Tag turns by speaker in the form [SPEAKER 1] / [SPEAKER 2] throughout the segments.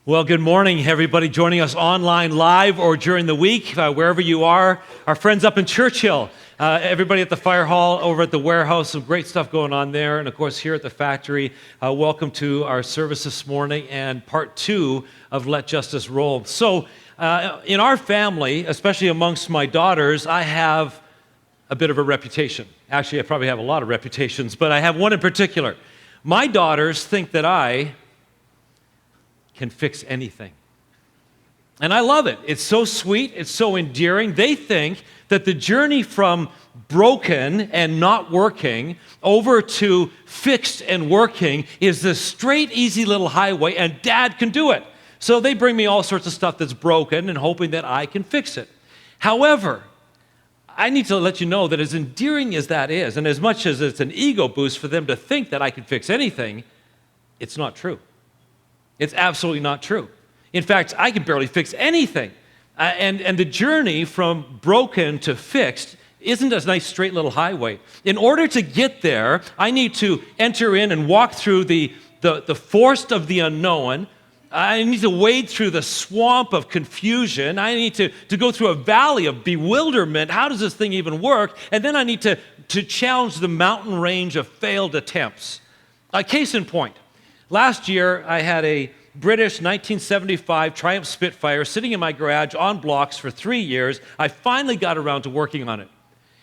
[SPEAKER 1] Well, good morning, everybody joining us online live or during the week, wherever you are. Our friends up in Churchill, everybody at the fire hall, over at the warehouse, some great stuff going on there. And of course, here at the factory, welcome to our service this morning and part 2 of Let Justice Roll. So, in our family, especially amongst my daughters, I have a bit of a reputation. Actually, I probably have a lot of reputations, but I have one in particular. My daughters think that I can fix anything. And I love it. It's so sweet. It's so endearing. They think that the journey from broken and not working over to fixed and working is this straight, easy little highway, and Dad can do it. So they bring me all sorts of stuff that's broken and hoping that I can fix it. However, I need to let you know that as endearing as that is, and as much as it's an ego boost for them to think that I can fix anything, it's not true. It's absolutely not true. In fact, I can barely fix anything. And the journey from broken to fixed isn't a nice straight little highway. In order to get there, I need to enter in and walk through the forest of the unknown. I need to wade through the swamp of confusion. I need to go through a valley of bewilderment. How does this thing even work? And then I need to challenge the mountain range of failed attempts. Case in point. Last year, I had a British 1975 Triumph Spitfire sitting in my garage on blocks for 3 years. I finally got around to working on it.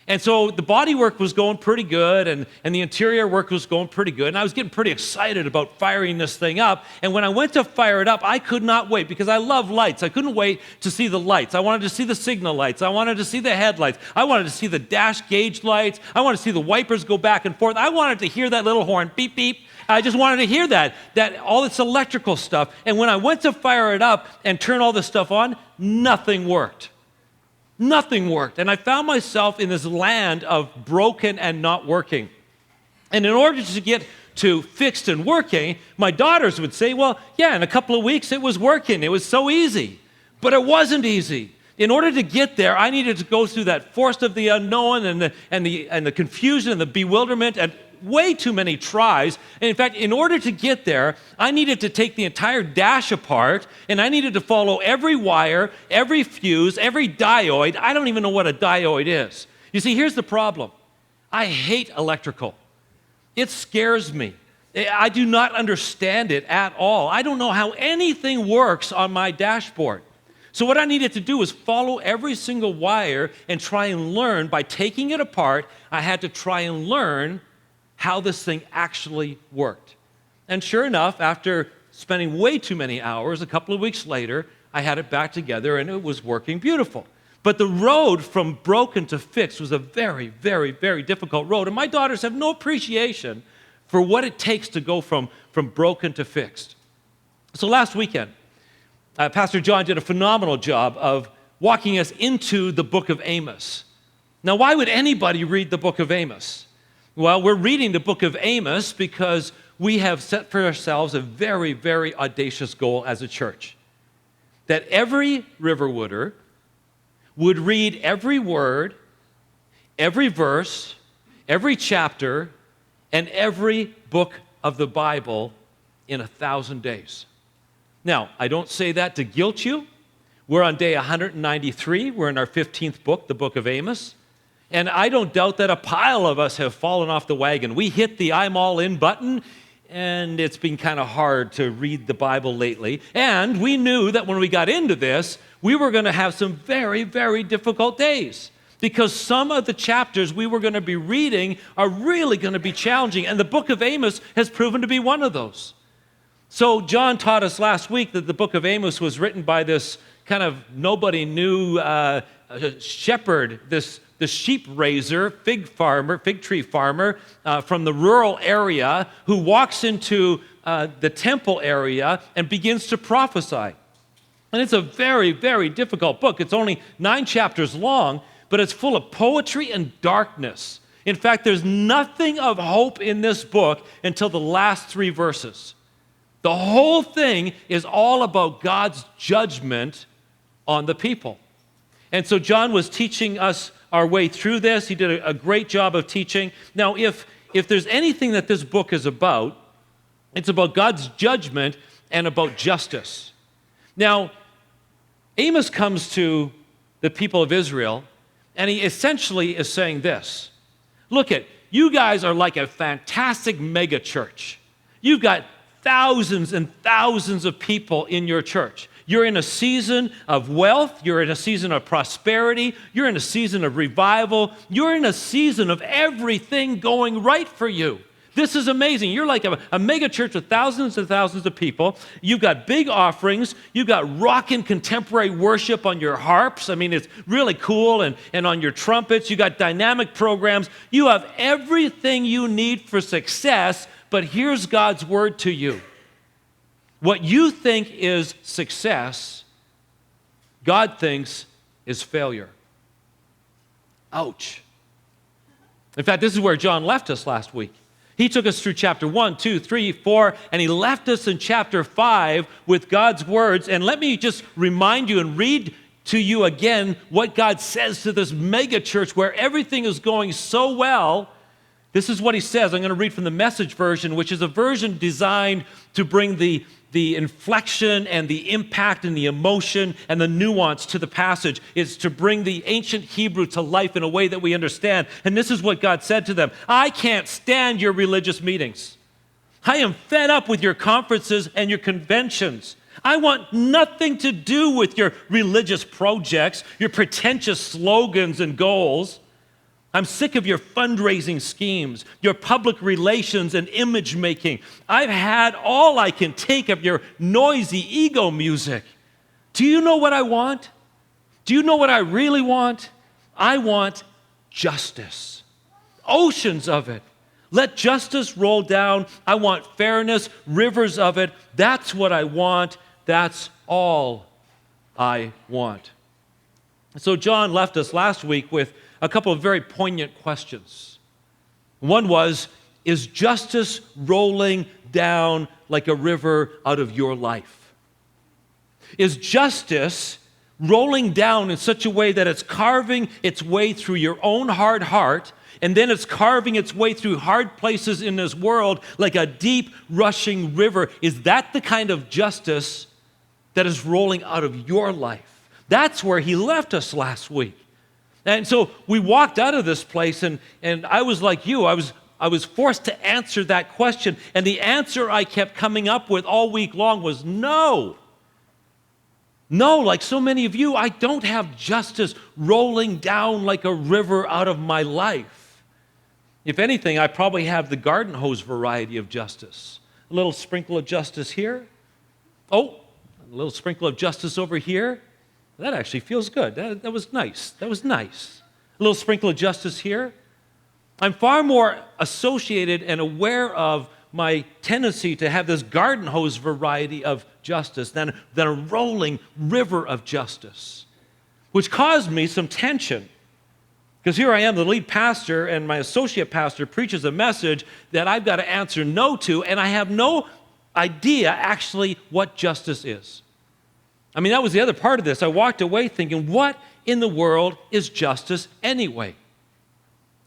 [SPEAKER 1] And so the body work was going pretty good, and the interior work was going pretty good, and I was getting pretty excited about firing this thing up. And when I went to fire it up, I could not wait, because I love lights. I couldn't wait to see the lights. I wanted to see the signal lights. I wanted to see the headlights. I wanted to see the dash gauge lights. I wanted to see the wipers go back and forth. I wanted to hear that little horn, beep, beep. I just wanted to hear that all this electrical stuff. And when I went to fire it up and turn all this stuff on, nothing worked. Nothing worked. And I found myself in this land of broken and not working. And in order to get to fixed and working, my daughters would say, well, yeah, in a couple of weeks it was working. It was so easy. But it wasn't easy. In order to get there, I needed to go through that forest of the unknown and the confusion and the bewilderment and way too many tries. And in fact, in order to get there, I needed to take the entire dash apart, and I needed to follow every wire, every fuse, every diode. I don't even know what a diode is. You see, here's the problem. I hate electrical. It scares me. I do not understand it at all. I don't know how anything works on my dashboard. So what I needed to do was follow every single wire and try and learn. By taking it apart, I had to try and learn how this thing actually worked. And sure enough, after spending way too many hours, a couple of weeks later, I had it back together and it was working beautiful. But the road from broken to fixed was a very, very, very difficult road. And my daughters have no appreciation for what it takes to go from broken to fixed. So last weekend, Pastor John did a phenomenal job of walking us into the book of Amos. Now, why would anybody read the book of Amos? Well, we're reading the book of Amos because we have set for ourselves a very, very audacious goal as a church. That every Riverwooder would read every word, every verse, every chapter, and every book of the Bible in 1,000 days. Now, I don't say that to guilt you. We're on day 193. We're in our 15th book, the book of Amos. And I don't doubt that a pile of us have fallen off the wagon. We hit the I'm all in button, and it's been kind of hard to read the Bible lately. And we knew that when we got into this, we were going to have some very, very difficult days, because some of the chapters we were going to be reading are really going to be challenging. And the book of Amos has proven to be one of those. So John taught us last week that the book of Amos was written by this kind of nobody knew shepherd, the sheep raiser, fig tree farmer from the rural area who walks into the temple area and begins to prophesy. And it's a very, very difficult book. It's only 9 chapters long, but it's full of poetry and darkness. In fact, there's nothing of hope in this book until the last 3 verses. The whole thing is all about God's judgment on the people. And so John was teaching us our way through this. He did a great job of teaching. Now, if there's anything that this book is about, it's about God's judgment and about justice. Now, Amos comes to the people of Israel, and he essentially is saying this. Look you guys are like a fantastic mega church. You've got thousands and thousands of people in your church. You're in a season of wealth. You're in a season of prosperity. You're in a season of revival. You're in a season of everything going right for you. This is amazing. You're like a mega church with thousands and thousands of people. You've got big offerings. You've got rockin' contemporary worship on your harps. I mean, it's really cool. And on your trumpets. You've got dynamic programs. You have everything you need for success. But here's God's word to you. What you think is success, God thinks is failure. Ouch. In fact, this is where John left us last week. He took us through chapter 1, 2, 3, 4, and he left us in chapter 5 with God's words. And let me just remind you and read to you again what God says to this mega church where everything is going so well. This is what he says. I'm going to read from the Message version, which is a version designed to bring the inflection and the impact and the emotion and the nuance to the passage. It's to bring the ancient Hebrew to life in a way that we understand. And this is what God said to them. I can't stand your religious meetings. I am fed up with your conferences and your conventions. I want nothing to do with your religious projects, your pretentious slogans and goals. I'm sick of your fundraising schemes, your public relations and image making. I've had all I can take of your noisy ego music. Do you know what I want? Do you know what I really want? I want justice. Oceans of it. Let justice roll down. I want fairness, rivers of it. That's what I want. That's all I want. So John left us last week with a couple of very poignant questions. One was, is justice rolling down like a river out of your life? Is justice rolling down in such a way that it's carving its way through your own hard heart, and then it's carving its way through hard places in this world like a deep rushing river? Is that the kind of justice that is rolling out of your life? That's where he left us last week. And so we walked out of this place, and I was like you. I was forced to answer that question. And the answer I kept coming up with all week long was no. No, like so many of you, I don't have justice rolling down like a river out of my life. If anything, I probably have the garden hose variety of justice. A little sprinkle of justice here. Oh, a little sprinkle of justice over here. That actually feels good. That was nice. That was nice. A little sprinkle of justice here. I'm far more associated and aware of my tendency to have this garden hose variety of justice than a rolling river of justice, which caused me some tension. Because here I am, the lead pastor, and my associate pastor preaches a message that I've got to answer no to, and I have no idea actually what justice is. I mean, that was the other part of this. I walked away thinking, what in the world is justice anyway?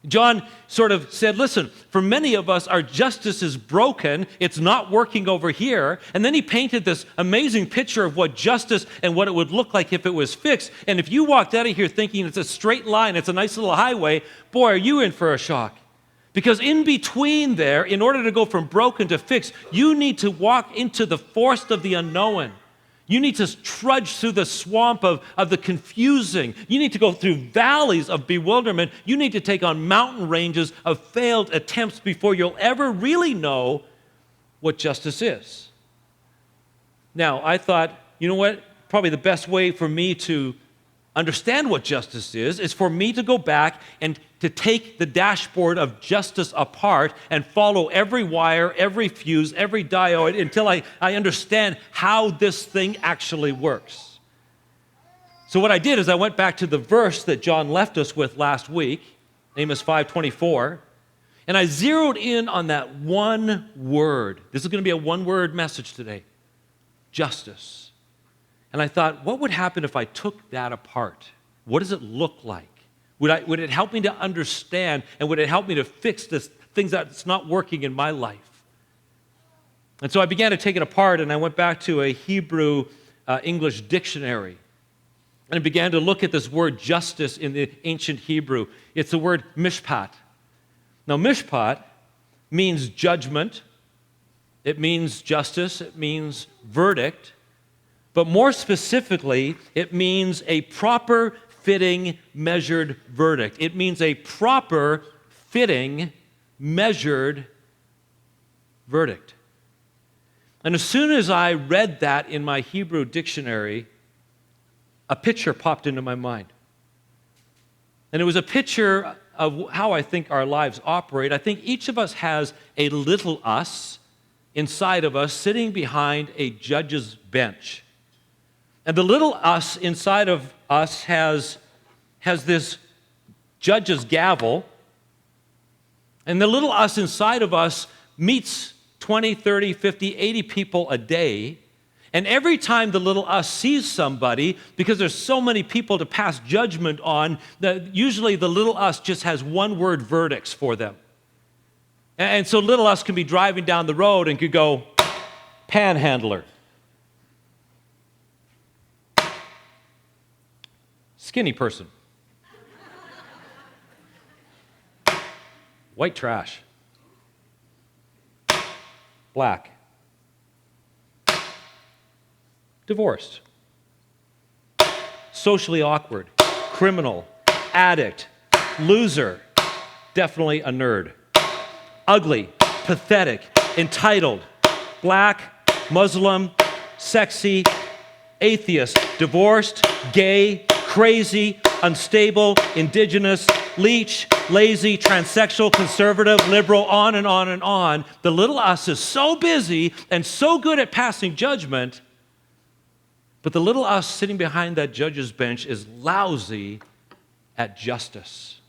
[SPEAKER 1] John sort of said, listen, for many of us, our justice is broken. It's not working over here. And then he painted this amazing picture of what justice and what it would look like if it was fixed. And if you walked out of here thinking it's a straight line, it's a nice little highway, boy, are you in for a shock. Because in between there, in order to go from broken to fixed, you need to walk into the forest of the unknown. You need to trudge through the swamp of the confusing. You need to go through valleys of bewilderment. You need to take on mountain ranges of failed attempts before you'll ever really know what justice is. Now, I thought, you know what? Probably the best way for me to understand what justice is for me to go back and to take the dashboard of justice apart and follow every wire, every fuse, every diode until I understand how this thing actually works. So what I did is I went back to the verse that John left us with last week, Amos 5:24, and I zeroed in on that one word. This is going to be a one-word message today, justice. And I thought, what would happen if I took that apart? What does it look like? Would it help me to understand, and would it help me to fix this things that's not working in my life? And so I began to take it apart, and I went back to a Hebrew English dictionary. And I began to look at this word justice in the ancient Hebrew. It's the word mishpat. Now, mishpat means judgment. It means justice. It means verdict. But more specifically, it means a proper, fitting, measured verdict. It means a proper, fitting, measured verdict. And as soon as I read that in my Hebrew dictionary, a picture popped into my mind. And it was a picture of how I think our lives operate. I think each of us has a little us inside of us sitting behind a judge's bench. And the little us inside of us has this judge's gavel. And the little us inside of us meets 20, 30, 50, 80 people a day. And every time the little us sees somebody, because there's so many people to pass judgment on, usually the little us just has one-word verdicts for them. And so little us can be driving down the road and could go, panhandler, skinny person, white trash, black, divorced, socially awkward, criminal, addict, loser, definitely a nerd, ugly, pathetic, entitled, black, Muslim, sexy, atheist, divorced, gay, crazy, unstable, indigenous, leech, lazy, transsexual, conservative, liberal, on and on and on. The little us is so busy and so good at passing judgment, but the little us sitting behind that judge's bench is lousy at justice.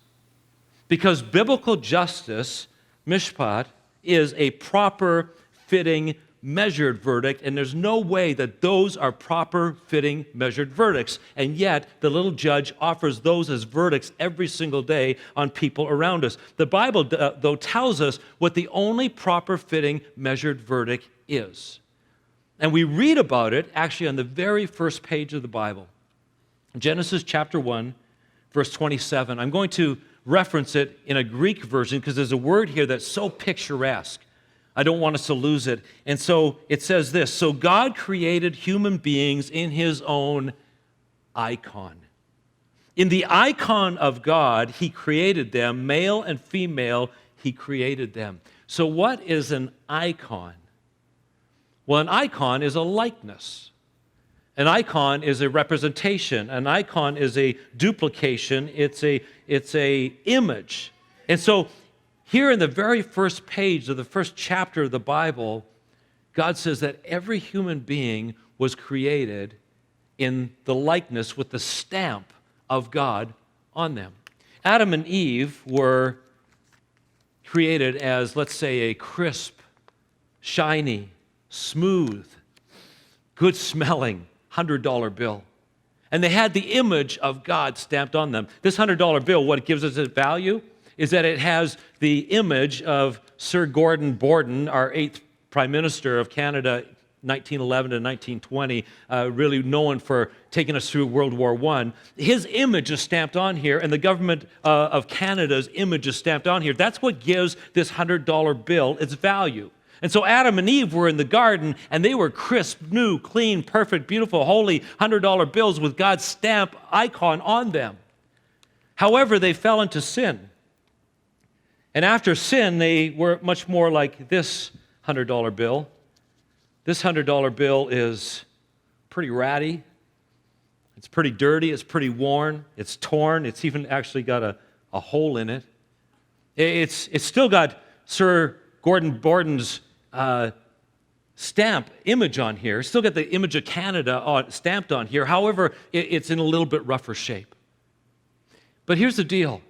[SPEAKER 1] Because biblical justice, mishpat, is a proper, fitting, measured verdict, and there's no way that those are proper, fitting, measured verdicts. And yet, the little judge offers those as verdicts every single day on people around us. The Bible, though, tells us what the only proper, fitting, measured verdict is. And we read about it actually on the very first page of the Bible. Genesis chapter 1, verse 27. I'm going to reference it in a Greek version because there's a word here that's so picturesque. I don't want us to lose it. And so it says this: so God created human beings in his own icon. In the icon of God, he created them, male and female, he created them. So what is an icon? Well, an icon is a likeness. An icon is a representation. An icon is a duplication. It's a image. And so here in the very first page of the first chapter of the Bible, God says that every human being was created in the likeness with the stamp of God on them. Adam and Eve were created as, let's say, a crisp, shiny, smooth, good-smelling $100 bill. And they had the image of God stamped on them. This $100 bill, what it gives us its value is that it has the image of Sir Gordon Borden, our 8th Prime Minister of Canada, 1911 to 1920, really known for taking us through World War I. His image is stamped on here, and the government of Canada's image is stamped on here. That's what gives this $100 bill its value. And so Adam and Eve were in the garden, and they were crisp, new, clean, perfect, beautiful, holy $100 bills with God's stamp icon on them. However, they fell into sin. And after sin, they were much more like this $100 bill. This $100 bill is pretty ratty. It's pretty dirty. It's pretty worn. It's torn. It's even actually got a hole in it. It's still got Sir Gordon Borden's stamp image on here. Still got the image of Canada stamped on here. However, it's in a little bit rougher shape. But here's the deal.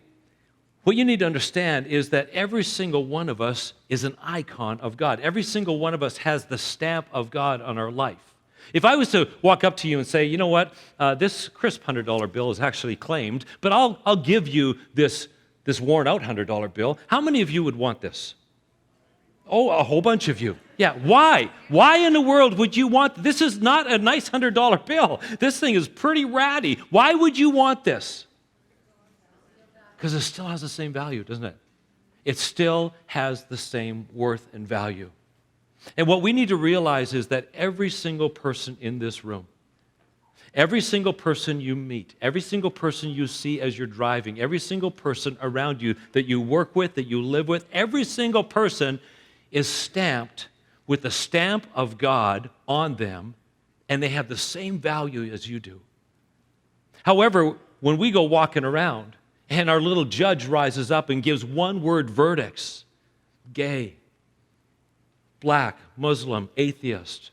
[SPEAKER 1] What you need to understand is that every single one of us is an icon of God. Every single one of us has the stamp of God on our life. If I was to walk up to you and say, you know what, this crisp $100 bill is actually claimed, but I'll give you this worn out $100 bill, how many of you would want this? Oh, a whole bunch of you. Yeah, why? Why in the world would you want this? Is not a nice $100 bill. This thing is pretty ratty. Why would you want this? Because it still has the same value, doesn't it? It still has the same worth and value. And what we need to realize is that every single person in this room, every single person you meet, every single person you see as you're driving, every single person around you that you work with, that you live with, every single person is stamped with the stamp of God on them, and they have the same value as you do. However, when we go walking around and our little judge rises up and gives one-word verdicts, gay, black, Muslim, atheist,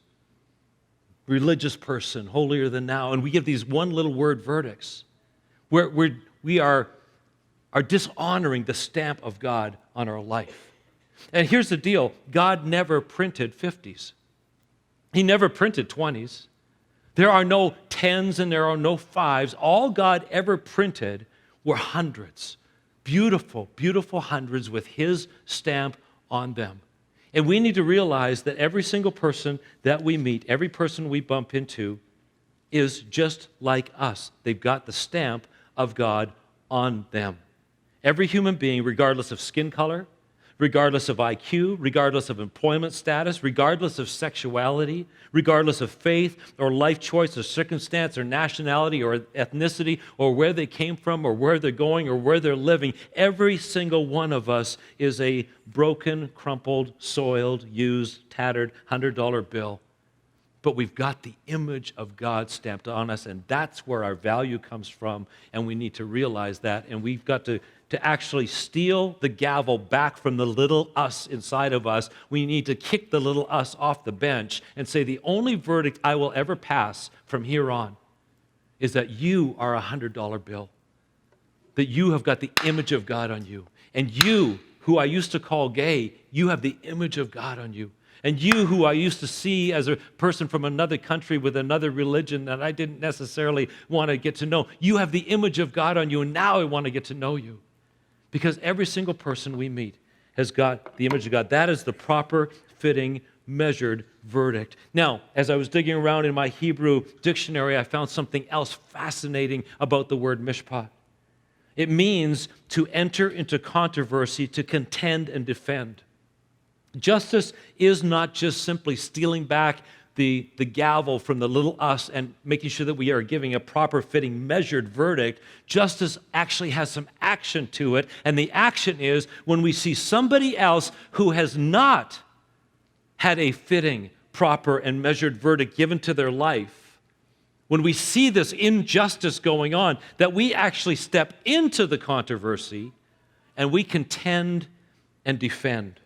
[SPEAKER 1] religious person, holier than thou, and we give these one little word verdicts, we are dishonoring the stamp of God on our life. And here's the deal, God never printed 50s. He never printed 20s. There are no 10s and there are no 5s. All God ever printed were hundreds, beautiful, beautiful hundreds with His stamp on them. And we need to realize that every single person that we meet, every person we bump into, is just like us. They've got the stamp of God on them. Every human being, regardless of skin color, regardless of IQ, regardless of employment status, regardless of sexuality, regardless of faith or life choice or circumstance or nationality or ethnicity or where they came from or where they're going or where they're living, every single one of us is a broken, crumpled, soiled, used, tattered $100 bill. But we've got the image of God stamped on us, and that's where our value comes from, and we need to realize that, and we've got to actually steal the gavel back from the little us inside of us. We need to kick the little us off the bench and say, the only verdict I will ever pass from here on is that you are a $100 bill, that you have got the image of God on you, and you, who I used to call gay, you have the image of God on you. And you, who I used to see as a person from another country with another religion that I didn't necessarily want to get to know, you have the image of God on you, and now I want to get to know you. Because every single person we meet has got the image of God. That is the proper, fitting, measured verdict. Now, as I was digging around in my Hebrew dictionary, I found something else fascinating about the word mishpat. It means to enter into controversy, to contend and defend. Justice is not just simply stealing back the gavel from the little us and making sure that we are giving a proper, fitting, measured verdict. Justice actually has some action to it, and the action is when we see somebody else who has not had a fitting, proper, and measured verdict given to their life, when we see this injustice going on, that we actually step into the controversy and we contend and defend.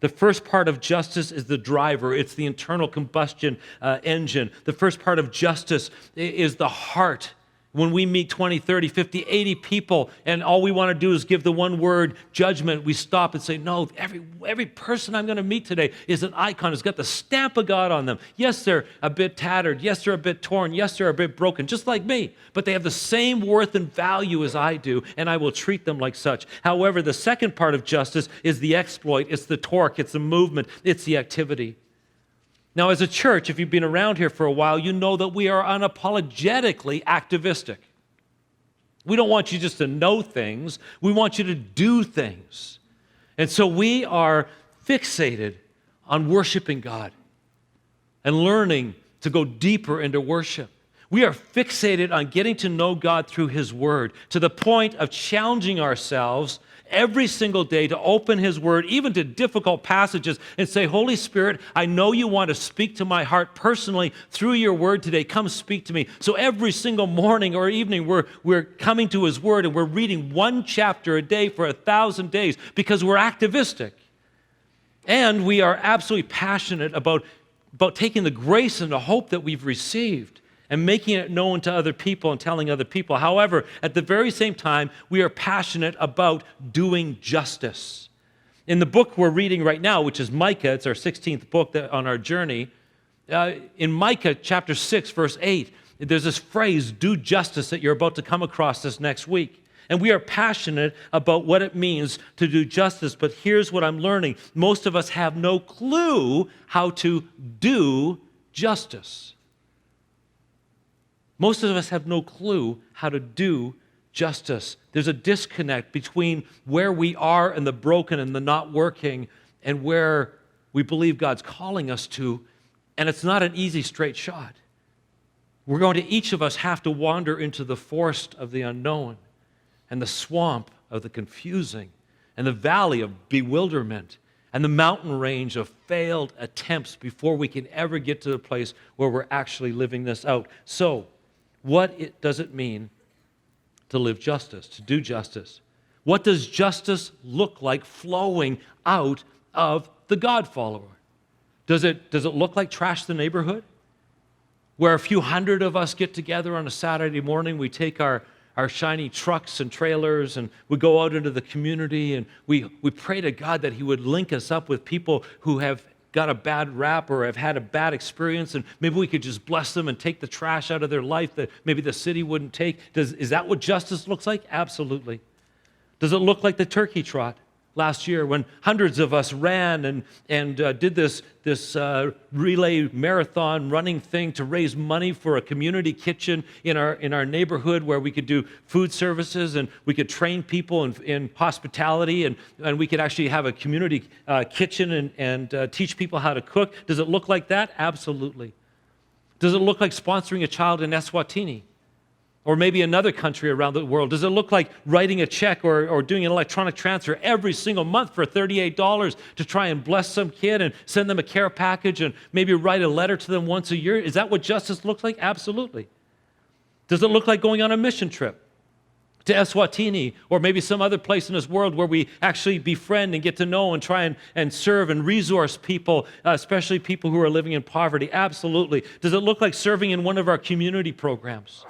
[SPEAKER 1] The first part of justice is the driver. It's the internal combustion engine. The first part of justice is the heart. When we meet 20, 30, 50, 80 people and all we want to do is give the one word judgment, we stop and say, no, every person I'm going to meet today is an icon. It's got the stamp of God on them. Yes, they're a bit tattered. Yes, they're a bit torn. Yes, they're a bit broken, just like me. But they have the same worth and value as I do, and I will treat them like such. However, the second part of justice is the exploit. It's the torque. It's the movement. It's the activity. Now, as a church, if you've been around here for a while, you know that we are unapologetically activistic. We don't want you just to know things. We want you to do things. And so we are fixated on worshiping God and learning to go deeper into worship. We are fixated on getting to know God through His Word to the point of challenging ourselves every single day to open His Word, even to difficult passages, and say, Holy Spirit, I know you want to speak to my heart personally through your Word today. Come speak to me. So every single morning or evening, we're coming to His Word and we're reading one chapter a day for 1,000 days because we're activistic. And we are absolutely passionate about taking the grace and the hope that we've received and making it known to other people and telling other people. However, at the very same time, we are passionate about doing justice. In the book we're reading right now, which is Micah, it's our 16th book on our journey, in Micah chapter 6, verse 8, there's this phrase, do justice, that you're about to come across this next week. And we are passionate about what it means to do justice. But here's what I'm learning. Most of us have no clue how to do justice. Most of us have no clue how to do justice. There's a disconnect between where we are and the broken and the not working and where we believe God's calling us to. And it's not an easy straight shot. We're going to, each of us, have to wander into the forest of the unknown and the swamp of the confusing and the valley of bewilderment and the mountain range of failed attempts before we can ever get to the place where we're actually living this out. So, what does it mean to live justice, to do justice? What does justice look like flowing out of the God follower? Does it look like Trash the Neighborhood, where a few hundred of us get together on a Saturday morning, we take our shiny trucks and trailers and we go out into the community and we pray to God that He would link us up with people who have got a bad rap or have had a bad experience, and maybe we could just bless them and take the trash out of their life that maybe the city wouldn't take? Is that what justice looks like? Absolutely. Does it look like the turkey trot last year when hundreds of us ran and did this relay marathon running thing to raise money for a community kitchen in our neighborhood where we could do food services and we could train people in hospitality and we could actually have a community kitchen and teach people how to cook? Does it look like that? Absolutely. Does it look like sponsoring a child in Eswatini? Or maybe another country around the world? Does it look like writing a check or doing an electronic transfer every single month for $38 to try and bless some kid and send them a care package and maybe write a letter to them once a year? Is that what justice looks like? Absolutely. Does it look like going on a mission trip to Eswatini or maybe some other place in this world where we actually befriend and get to know and try and serve and resource people, especially people who are living in poverty? Absolutely. Does it look like serving in one of our community programs,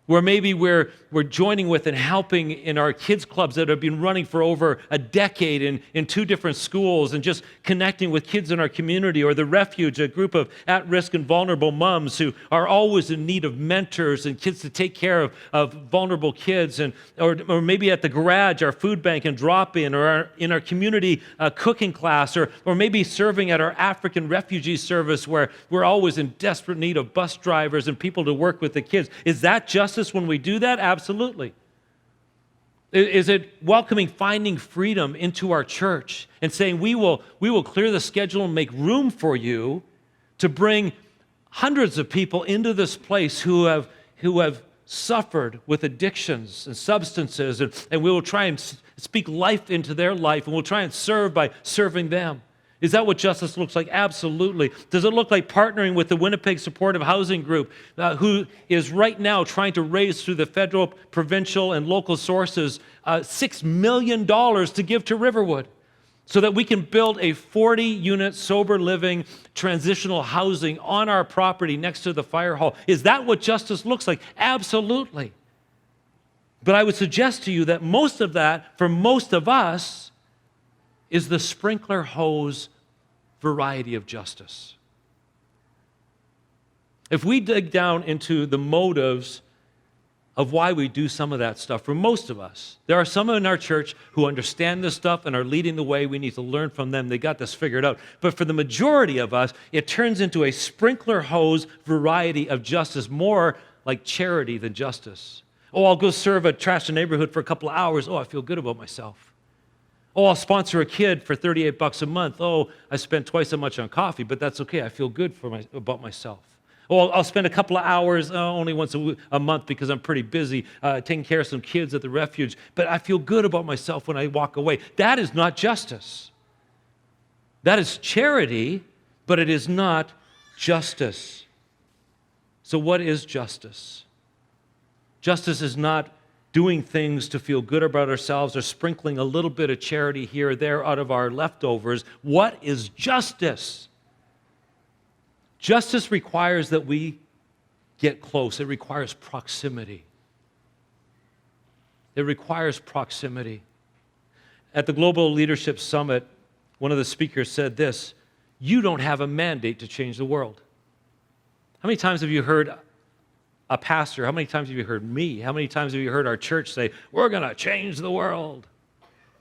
[SPEAKER 1] where maybe we're joining with and helping in our kids clubs that have been running for over a decade in 2 different schools and just connecting with kids in our community, or the Refuge, a group of at-risk and vulnerable moms who are always in need of mentors and kids to take care of vulnerable kids, or maybe at the Garage, our food bank and drop-in, or in our community cooking class, or maybe serving at our African refugee service where we're always in desperate need of bus drivers and people to work with the kids. Is that justice when we do that? Absolutely. Is it welcoming, finding freedom into our church and saying we will clear the schedule and make room for you to bring hundreds of people into this place who have suffered with addictions and substances, and we will try and speak life into their life, and we'll try and serve by serving them? Is that what justice looks like? Absolutely. Does it look like partnering with the Winnipeg Supportive Housing Group, who is right now trying to raise through the federal, provincial, and local sources $6 million to give to Riverwood so that we can build a 40-unit sober living transitional housing on our property next to the fire hall? Is that what justice looks like? Absolutely. But I would suggest to you that most of that, for most of us, is the sprinkler hose variety of justice. If we dig down into the motives of why we do some of that stuff, for most of us, there are some in our church who understand this stuff and are leading the way. We need to learn from them. They got this figured out. But for the majority of us, it turns into a sprinkler hose variety of justice, more like charity than justice. Oh, I'll go serve a Trash the Neighborhood for a couple of hours. Oh, I feel good about myself. Oh, I'll sponsor a kid for $38 a month. Oh, I spent twice as much on coffee, but that's okay. I feel good about myself. Oh, I'll spend a couple of hours, only once a month because I'm pretty busy, taking care of some kids at the Refuge, but I feel good about myself when I walk away. That is not justice. That is charity, but it is not justice. So what is justice? Justice is not doing things to feel good about ourselves or sprinkling a little bit of charity here or there out of our leftovers. What is justice? Justice requires that we get close. It requires proximity. It requires proximity. At the Global Leadership Summit, one of the speakers said this: "You don't have a mandate to change the world." How many times have you heard a pastor, how many times have you heard me? How many times have you heard our church say, we're going to change the world?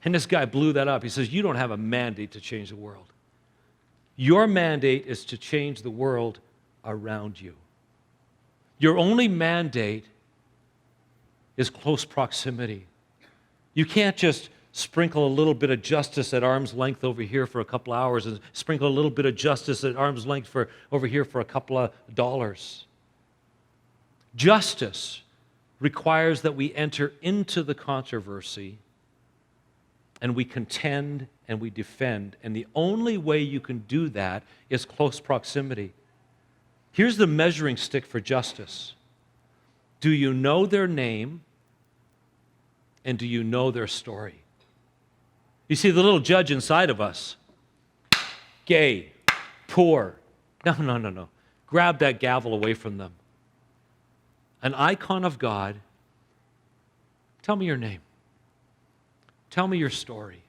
[SPEAKER 1] And this guy blew that up. He says, you don't have a mandate to change the world. Your mandate is to change the world around you. Your only mandate is close proximity. You can't just sprinkle a little bit of justice at arm's length over here for a couple hours and sprinkle a little bit of justice at arm's length over here for a couple of dollars. Justice requires that we enter into the controversy and we contend and we defend. And the only way you can do that is close proximity. Here's the measuring stick for justice. Do you know their name and do you know their story? You see, the little judge inside of us, gay, poor. No. Grab that gavel away from them. An icon of God, tell me your name. Tell me your story.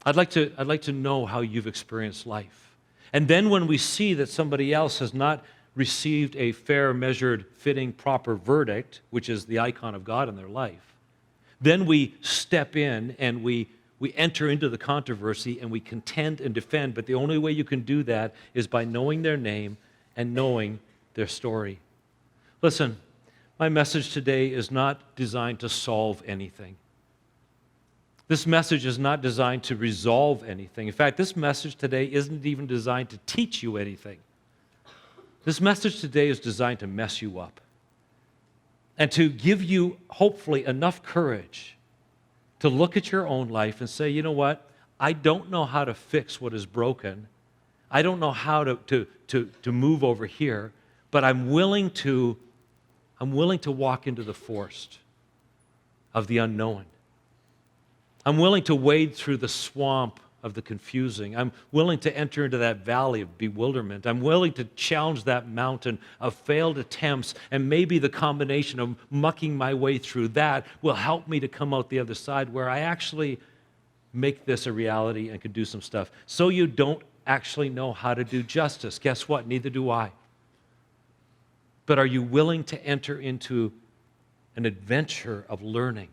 [SPEAKER 1] I'd like to know how you've experienced life. And then when we see that somebody else has not received a fair, measured, fitting, proper verdict, which is the icon of God in their life, then we step in and we enter into the controversy and we contend and defend. But the only way you can do that is by knowing their name and knowing their story. Listen, my message today is not designed to solve anything. This message is not designed to resolve anything. In fact, this message today isn't even designed to teach you anything. This message today is designed to mess you up and to give you, hopefully, enough courage to look at your own life and say, you know what? I don't know how to fix what is broken. I don't know how to move over here, but I'm willing to walk into the forest of the unknown. I'm willing to wade through the swamp of the confusing. I'm willing to enter into that valley of bewilderment. I'm willing to challenge that mountain of failed attempts, and maybe the combination of mucking my way through that will help me to come out the other side where I actually make this a reality and can do some stuff. So you don't actually know how to do justice. Guess what? Neither do I. But are you willing to enter into an adventure of learning?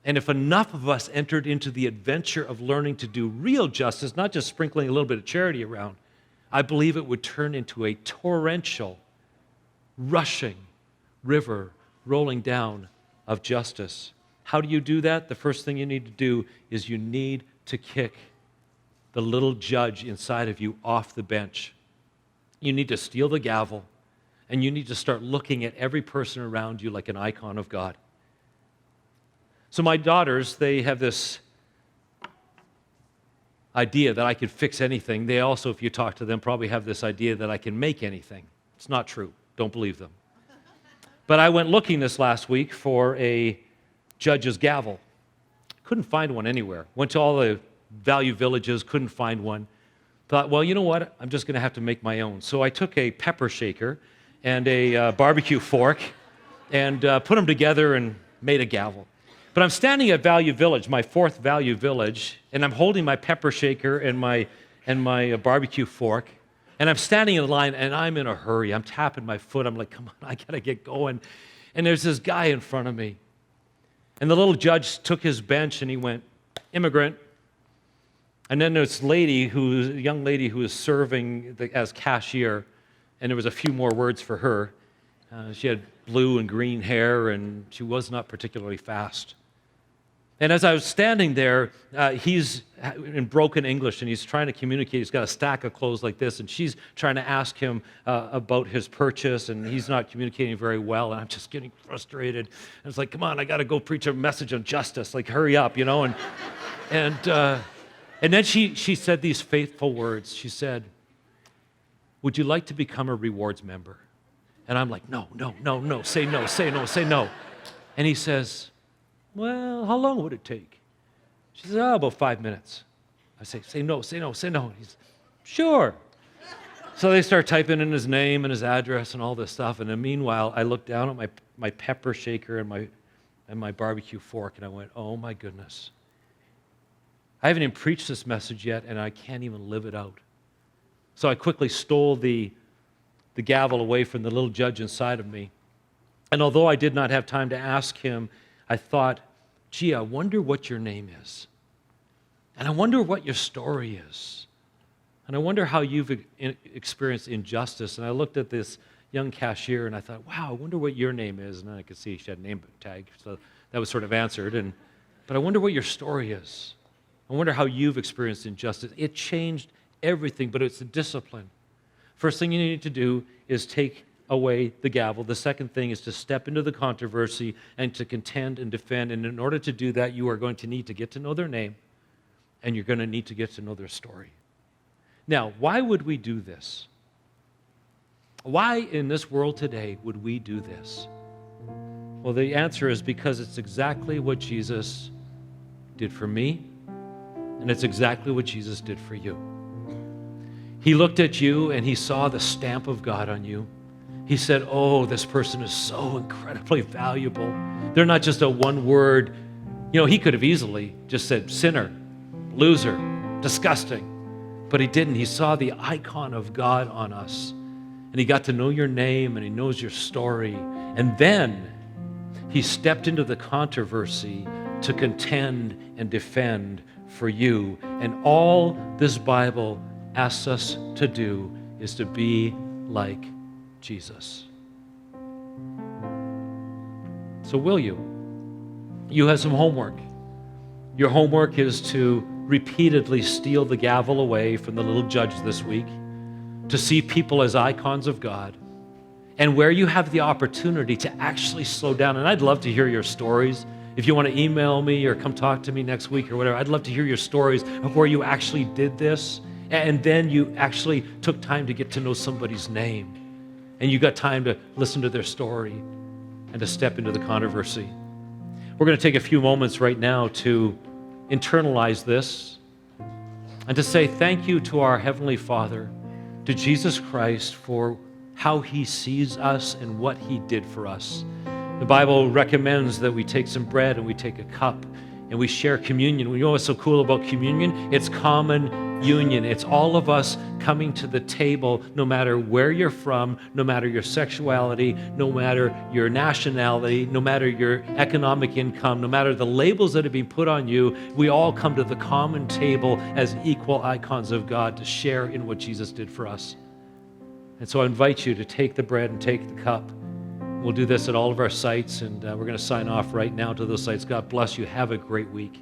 [SPEAKER 1] And if enough of us entered into the adventure of learning to do real justice, not just sprinkling a little bit of charity around, I believe it would turn into a torrential, rushing river rolling down of justice. How do you do that? The first thing you need to do is you need to kick the little judge inside of you off the bench. You need to steal the gavel, and you need to start looking at every person around you like an icon of God. So my daughters, they have this idea that I could fix anything. They also, if you talk to them, probably have this idea that I can make anything. It's not true. Don't believe them. But I went looking this last week for a judge's gavel. Couldn't find one anywhere. Went to all the value villages, couldn't find one. Thought, well, you know what? I'm just going to have to make my own. So I took a pepper shaker and a barbecue fork and put them together and made a gavel. But I'm standing at Value Village, my fourth Value Village, and I'm holding my pepper shaker and my barbecue fork, and I'm standing in line, and I'm in a hurry. I'm tapping my foot. I'm like, come on, I got to get going. And there's this guy in front of me. And the little judge took his bench, and he went, immigrant. And then there's a young lady who was serving as cashier, and there was a few more words for her. She had blue and green hair, and she was not particularly fast. And as I was standing there, he's in broken English, and he's trying to communicate. He's got a stack of clothes like this, and she's trying to ask him about his purchase, and he's not communicating very well, and I'm just getting frustrated. And it's like, come on, I got to go preach a message on justice. Like, hurry up, you know? And then she said these faithful words. She said, would you like to become a rewards member? And I'm like, no, say no. And he says, well, how long would it take? She says, about 5 minutes. I say no. He's, sure. So they start typing in his name and his address and all this stuff. And then meanwhile, I look down at my pepper shaker and my barbecue fork, and I went, oh my goodness. I haven't even preached this message yet, and I can't even live it out. So I quickly stole the the gavel away from the little judge inside of me. And although I did not have time to ask him, I thought, gee, I wonder what your name is. And I wonder what your story is. And I wonder how you've experienced injustice. And I looked at this young cashier and I thought, wow, I wonder what your name is. And I could see she had a name tag, so that was sort of answered. But I wonder what your story is. I wonder how you've experienced injustice. It changed everything, but it's a discipline. First thing you need to do is take away the gavel. The second thing is to step into the controversy and to contend and defend. And in order to do that, you are going to need to get to know their name, and you're going to need to get to know their story. Now, why would we do this? Why in this world today would we do this? Well, the answer is because it's exactly what Jesus did for me, and it's exactly what Jesus did for you. He looked at you and he saw the stamp of God on you. He said, oh, this person is so incredibly valuable. They're not just a one word. He could have easily just said sinner, loser, disgusting. But he didn't. He saw the icon of God on us. And he got to know your name and he knows your story. And then he stepped into the controversy to contend and defend for you. And all this Bible asks us to do is to be like Jesus. So will you? You have some homework. Your homework is to repeatedly steal the gavel away from the little judge this week, to see people as icons of God, and where you have the opportunity to actually slow down. And I'd love to hear your stories. If you want to email me or come talk to me next week or whatever, I'd love to hear your stories of where you actually did this, and then you actually took time to get to know somebody's name, and you got time to listen to their story and to step into the controversy. We're going to take a few moments right now to internalize this and to say thank you to our Heavenly Father, to Jesus Christ, for how he sees us and what he did for us. The Bible recommends that we take some bread and we take a cup and we share communion. You know what's so cool about communion? It's common union. It's all of us coming to the table, no matter where you're from, no matter your sexuality, no matter your nationality, no matter your economic income, no matter the labels that have been put on you. We all come to the common table as equal icons of God to share in what Jesus did for us. And so I invite you to take the bread and take the cup. We'll do this at all of our sites, and we're going to sign off right now to those sites. God bless you. Have a great week.